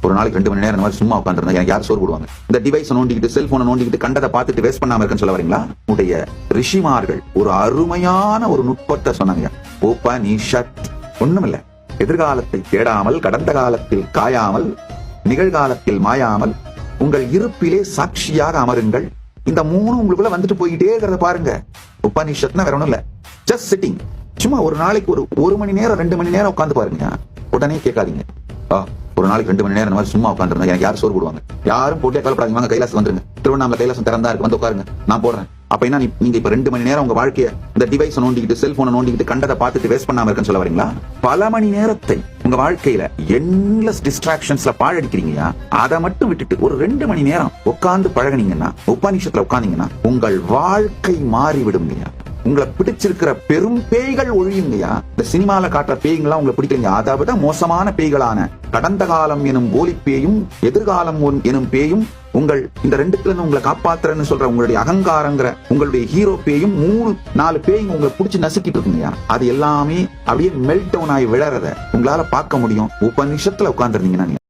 ஒரு நாளைக்கு 2 மணி நேரம் இந்த மாதிரி சும்மா உட்காந்துருந்தா எனக்கு யார் சோறு போடுவாங்க? இந்த டிவைஸ் நோண்டிக்கிட்டு செல்போனை நோண்டிக்கிட்டு கண்டதை பார்த்துட்டு வேஸ்ட் பண்ணாம இருக்குன்னு சொல்ல வரீங்களா? உடைய ரிஷிமார்கள் ஒரு அருமையான ஒரு நுட்பத்தை சொன்னாங்க. உபனிஷத் ஒண்ணுமில்ல, எதிர்காலத்தை தேடாமல், கடந்த காலத்தில் காயாமல், நிகழ்காலத்தில் மாயாமல் உங்கள் இருப்பிலே சாட்சியாக அமருங்கள். இந்த 3 உங்களுக்குள்ள வந்துட்டு போயிட்டே இருக்கிறத பாருங்க. உபனிஷத்னா வேற ஒண்ணும் இல்ல, ஜஸ்ட் சிட்டிங். சும்மா ஒரு நாளைக்கு ஒரு மணி நேரம் 2 மணி நேரம் உட்காந்து பாருங்க. உடனே கேட்காதீங்க, ஒரு நாளைக்கு 2 மணி நேரம் இந்த மாதிரி சும்மா உட்காந்துருந்தா எனக்கு யார் சோறு போடுவாங்க? யாரும் போட்டே கவலைப்படாதீங்க, வாங்க கைலாசம் வந்துருங்க, திருவண்ணாமலை கைலாசம் திறந்தா இருக்கு, வந்து உட்காருங்க, நான் போடுறேன். அப்ப என்ன, நீங்க இப்ப 2 மணி நேரம் உங்க வாழ்க்கைய இந்த டிவைஸ் நோண்டிக்கிட்டு செல்போனை நோண்டிக்கிட்டு கண்டதை பார்த்துட்டு வேஸ்ட் பண்ணாம இருக்குன்னு சொல்ல வரீங்களா? பல மணி நேரத்தை உங்க வாழ்க்கையில எண்ட்லெஸ் டிஸ்ட்ராக்ஷன்ஸ்ல பாழடிக்கிறீங்க. அதை மட்டும் விட்டுட்டு ஒரு 2 மணி நேரம் உட்கார்ந்து பழகினீங்கன்னா, உபநிஷத்துல உட்கார்ந்தீங்கன்னா உங்கள் வாழ்க்கை மாறிவிடுங்க. உங்களை பிடிச்சிருக்கிற பெரும் பேய்கள் ஒழியுங்கயா. இந்த சினிமால காட்டுற பேய்கள்லாம் உங்களை பிடிக்கலங்க. அதை விட மோசமான பேய்களான கடந்த காலம் எனும் போலி பேயும், எதிர்காலம் எனும் பேயும், உங்கள் இந்த 2த்துல உங்களை காப்பாத்துறன்னு சொல்ற உங்களுடைய அகங்காரங்கிற உங்களுடைய ஹீரோ பேயும் 3-4 பேயும் உங்களை பிடிச்சி நசுக்கிட்டு இருக்குங்கயா. அது எல்லாமே அப்படியே மெல்ட் டவுன் ஆகி விழறத உங்களால பார்க்க முடியும் உபநிஷத்துல உட்கார்ந்துருந்தீங்கன்னா.